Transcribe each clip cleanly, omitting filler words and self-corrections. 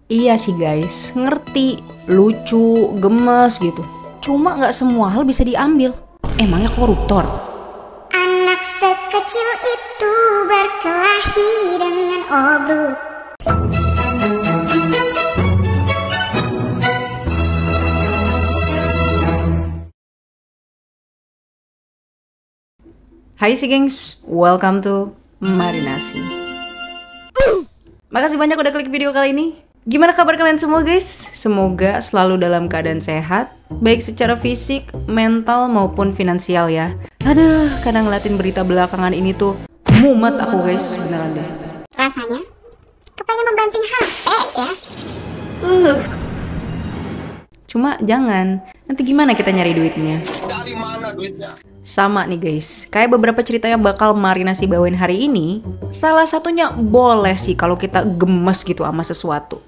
Iya sih guys, ngerti, lucu, gemes gitu. Cuma nggak semua hal bisa diambil. Emangnya koruptor? Anak sekecil itu berkelahi dengan obruk. Hai si gengs, welcome to Marinasi. Makasih banyak udah klik video kali ini. Gimana kabar kalian semua guys? Semoga selalu dalam keadaan sehat, baik secara fisik, mental maupun finansial ya. Aduh, kadang ngeliatin berita belakangan ini tuh mumet aku guys, beneran deh. Rasanya kepengen membanting HP ya. Cuma jangan, nanti gimana kita nyari duitnya? Dari mana duitnya? Sama nih guys, kayak beberapa cerita yang bakal Marinasi bawain hari ini. Salah satunya boleh sih kalau kita gemes gitu sama sesuatu.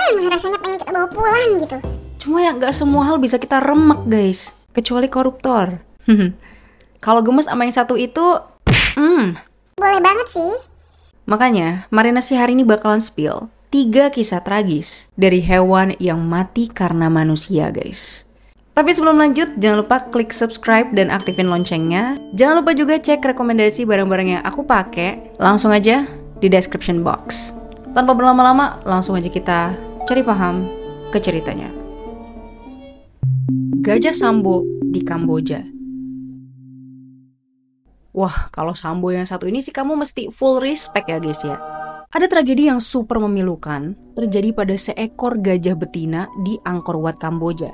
Rasanya pengen kita bawa pulang gitu. Cuma ya nggak semua hal bisa kita remek guys, kecuali koruptor. Kalau gemes sama yang satu itu, Boleh banget sih. makanya Marinasi hari ini bakalan spill 3 kisah tragis dari hewan yang mati karena manusia guys. Tapi sebelum lanjut, jangan lupa klik subscribe dan aktifin loncengnya. Jangan lupa juga cek rekomendasi barang-barang yang aku pakai langsung aja di description box. Tanpa berlama-lama, langsung aja kita cari paham ke ceritanya. Gajah Sambo di Kamboja. Wah, kalau Sambo yang satu ini sih kamu mesti full respect ya guys ya. Ada tragedi yang super memilukan terjadi pada seekor gajah betina di Angkor Wat, Kamboja.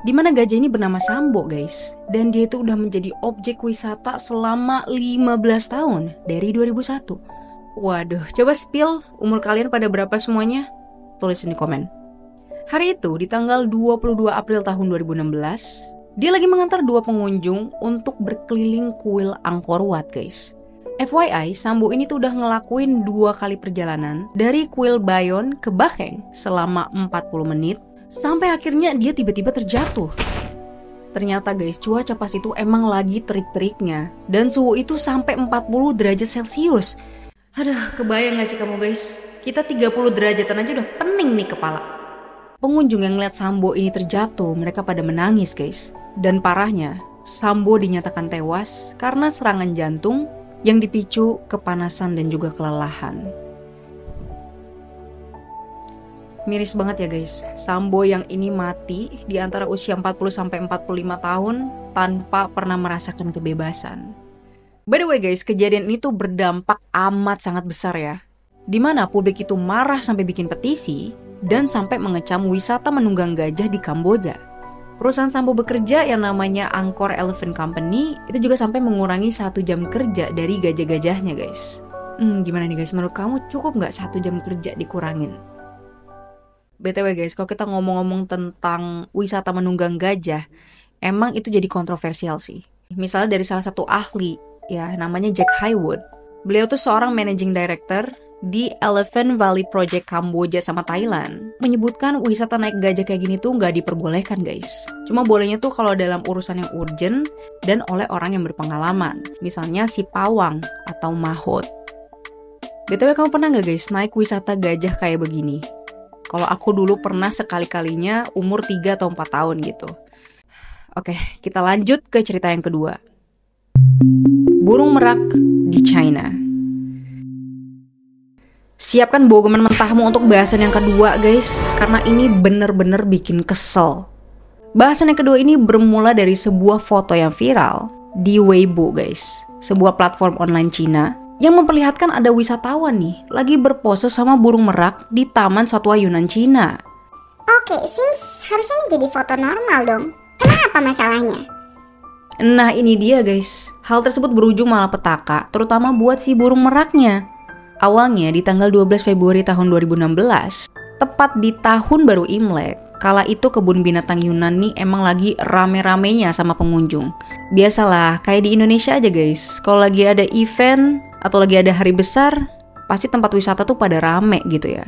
Di mana gajah ini bernama Sambo guys, dan dia itu udah menjadi objek wisata selama 15 tahun dari 2001. Waduh, coba spill umur kalian pada berapa semuanya? Tulis di komen. Hari itu di tanggal 22 April tahun 2016, dia lagi mengantar 2 pengunjung untuk berkeliling kuil Angkor Wat guys. FYI, Sambo ini tuh udah ngelakuin 2 kali perjalanan dari kuil Bayon ke Bakheng selama 40 menit. Sampai akhirnya dia tiba-tiba terjatuh. Ternyata guys, cuaca pas itu emang lagi terik-teriknya. Dan suhu itu sampai 40 derajat Celcius. Aduh, kebayang gak sih kamu guys? Kita 30 derajatan aja udah pening nih kepala. Pengunjung yang ngeliat Sambo ini terjatuh, mereka pada menangis guys. Dan parahnya, Sambo dinyatakan tewas karena serangan jantung yang dipicu kepanasan dan juga kelelahan. Miris banget ya guys, Sambo yang ini mati di antara usia 40-45 tahun tanpa pernah merasakan kebebasan. By the way guys, kejadian ini tuh berdampak amat sangat besar ya. Dimana publik itu marah sampai bikin petisi dan sampai mengecam wisata menunggang gajah di Kamboja. Perusahaan Sambo bekerja yang namanya Angkor Elephant Company itu juga sampai mengurangi 1 jam kerja dari gajah-gajahnya guys. Gimana nih guys, menurut kamu cukup nggak 1 jam kerja dikurangin? BTW guys, kalau kita ngomong-ngomong tentang wisata menunggang gajah, emang itu jadi kontroversial sih. Misalnya dari salah satu ahli, ya namanya Jack Highwood. Beliau tuh seorang managing director di Elephant Valley Project Kamboja sama Thailand. Menyebutkan wisata naik gajah kayak gini tuh nggak diperbolehkan guys. Cuma bolehnya tuh kalau dalam urusan yang urgent dan oleh orang yang berpengalaman. Misalnya si pawang atau mahot. BTW kamu pernah nggak guys naik wisata gajah kayak begini? Kalau aku dulu pernah sekali-kalinya umur 3 atau 4 tahun gitu. Oke, kita lanjut ke cerita yang kedua. Burung merak di China. Siapkan bogeman mentahmu untuk bahasan yang kedua guys, karena ini bener-bener bikin kesel. Bahasan yang kedua ini bermula dari sebuah foto yang viral di Weibo guys, sebuah platform online Cina yang memperlihatkan ada wisatawan nih lagi berpose sama burung merak di Taman Satwa Yunnan Cina. Oke, seems harusnya ini jadi foto normal dong. Emang apa masalahnya? Nah ini dia guys, hal tersebut berujung malapetaka terutama buat si burung meraknya. Awalnya di tanggal 12 Februari tahun 2016, tepat di tahun baru Imlek, kala itu kebun binatang Yunnan nih emang lagi rame-ramenya sama pengunjung. Biasalah, kayak di Indonesia aja guys, kalau lagi ada event atau lagi ada hari besar, pasti tempat wisata tuh pada rame gitu ya.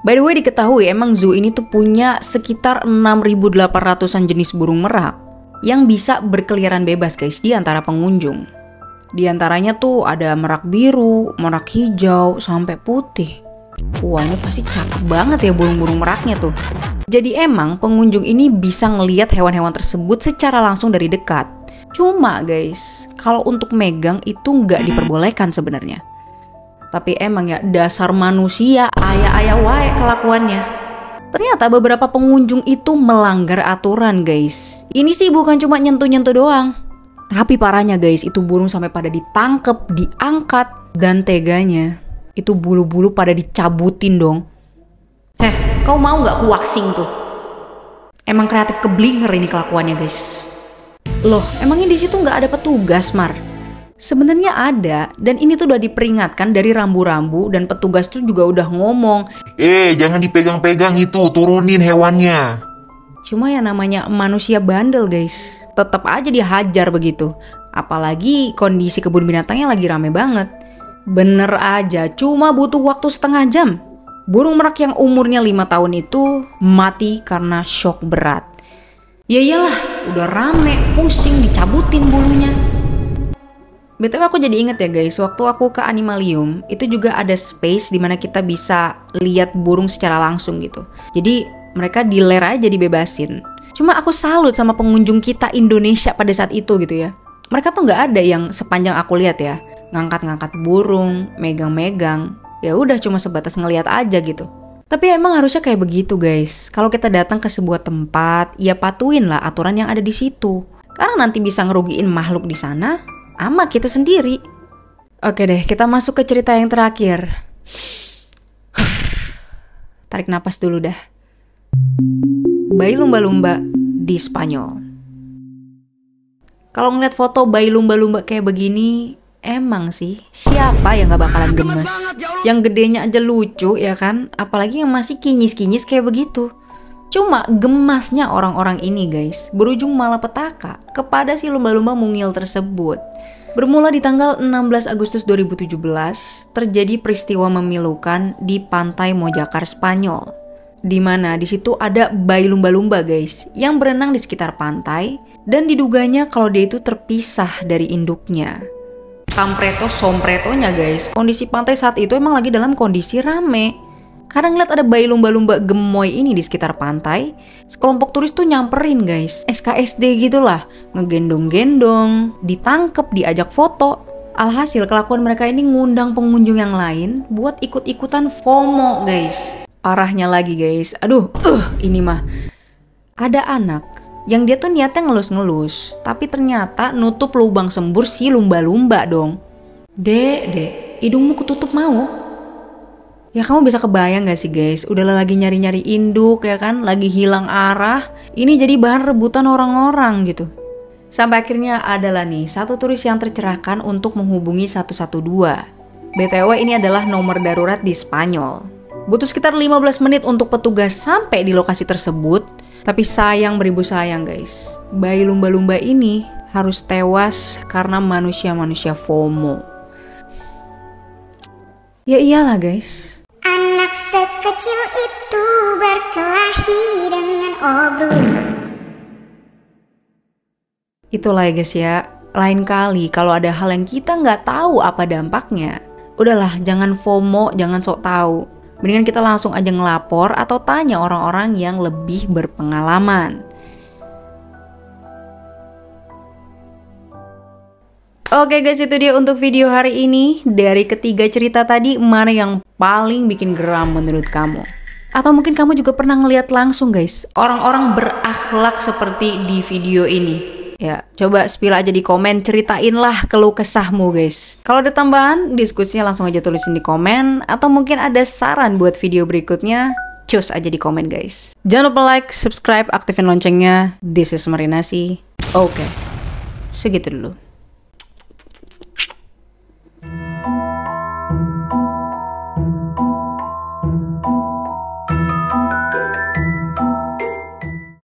By the way diketahui emang zoo ini tuh punya sekitar 6.800-an jenis burung merak yang bisa berkeliaran bebas guys di antara pengunjung. Di antaranya tuh ada merak biru, merak hijau, sampai putih. Wah, ini pasti cakep banget ya burung-burung meraknya tuh. Jadi emang pengunjung ini bisa ngelihat hewan-hewan tersebut secara langsung dari dekat. Cuma guys, kalau untuk megang itu nggak diperbolehkan sebenarnya. Tapi emang ya dasar manusia ayah-ayah wae kelakuannya. Ternyata beberapa pengunjung itu melanggar aturan guys. Ini sih bukan cuma nyentuh-nyentuh doang. Tapi parahnya guys, itu burung sampai pada ditangkep, diangkat. Dan teganya, itu bulu-bulu pada dicabutin dong. Kau mau nggak kuwaksing tuh? Emang kreatif keblinger ini kelakuannya guys. Loh, emangnya di situ nggak ada petugas, Mar? Sebenarnya ada, dan ini tuh udah diperingatkan dari rambu-rambu dan petugas tuh juga udah ngomong. Jangan dipegang-pegang itu, turunin hewannya. Cuma yang namanya manusia bandel guys, tetap aja dihajar begitu. Apalagi kondisi kebun binatangnya lagi rame banget. Bener aja, cuma butuh waktu setengah jam. Burung merak yang umurnya 5 tahun itu mati karena shock berat. Ya iyalah, udah rame, pusing, dicabutin bulunya. BTW aku jadi inget ya guys, waktu aku ke Animalium, itu juga ada space dimana kita bisa lihat burung secara langsung gitu. Jadi mereka di ler aja dibebasin. Cuma aku salut sama pengunjung kita Indonesia pada saat itu gitu ya. Mereka tuh nggak ada yang sepanjang aku lihat ya, ngangkat-ngangkat burung, megang-megang. Ya udah cuma sebatas ngelihat aja gitu. Tapi emang harusnya kayak begitu guys. Kalau kita datang ke sebuah tempat, ya patuin lah aturan yang ada di situ. Karena nanti bisa ngerugiin makhluk di sana, sama kita sendiri. Oke deh, kita masuk ke cerita yang terakhir. Tarik napas dulu dah. Bayi lumba-lumba di Spanyol. Kalau ngeliat foto bayi lumba-lumba kayak begini, emang sih, siapa yang gak bakalan gemes? Yang gedenya aja lucu ya kan? Apalagi yang masih kinyis-kinyis kayak begitu. Cuma gemasnya orang-orang ini guys, berujung malapetaka kepada si lumba-lumba mungil tersebut. Bermula di tanggal 16 Agustus 2017, terjadi peristiwa memilukan di pantai Mojakar, Spanyol. Di mana di situ ada bayi lumba-lumba guys, yang berenang di sekitar pantai, dan diduganya kalau dia itu terpisah dari induknya. Kampreto sompretonya guys, kondisi pantai saat itu emang lagi dalam kondisi rame. Karena ngeliat ada bayi lumba-lumba gemoy ini di sekitar pantai, sekelompok turis tuh nyamperin guys, SKSD gitulah, ngegendong-gendong, ditangkep, diajak foto. Alhasil kelakuan mereka ini ngundang pengunjung yang lain buat ikut-ikutan FOMO guys. Parahnya lagi guys, ini mah ada anak yang dia tuh niatnya ngelus-ngelus, tapi ternyata nutup lubang sembur si lumba-lumba dong. Dek, hidungmu ketutup mau? Ya kamu bisa kebayang gak sih guys, udah lagi nyari-nyari induk ya kan, lagi hilang arah, ini jadi bahan rebutan orang-orang gitu. Sampai akhirnya adalah nih, satu turis yang tercerahkan untuk menghubungi 112. BTW ini adalah nomor darurat di Spanyol. Butuh sekitar 15 menit untuk petugas sampai di lokasi tersebut. Tapi sayang beribu sayang guys, bayi lumba-lumba ini harus tewas karena manusia-manusia FOMO. Ya iyalah guys. Anak sekecil itu berkelahi dengan obrolan. Itulah ya guys ya, lain kali kalau ada hal yang kita nggak tahu apa dampaknya, udahlah jangan FOMO, jangan sok tahu. Mendingan kita langsung aja ngelapor atau tanya orang-orang yang lebih berpengalaman. Oke guys, itu dia untuk video hari ini. Dari ketiga cerita tadi, mana yang paling bikin geram menurut kamu? Atau mungkin kamu juga pernah ngeliat langsung guys, orang-orang berakhlak seperti di video ini. Ya, coba spill aja di komen, ceritainlah keluh kesahmu guys. Kalau ada tambahan, diskusinya langsung aja tulisin di komen. Atau mungkin ada saran buat video berikutnya, cus aja di komen guys. Jangan lupa like, subscribe, aktifin loncengnya. This is Marinasi. Oke, segitu dulu.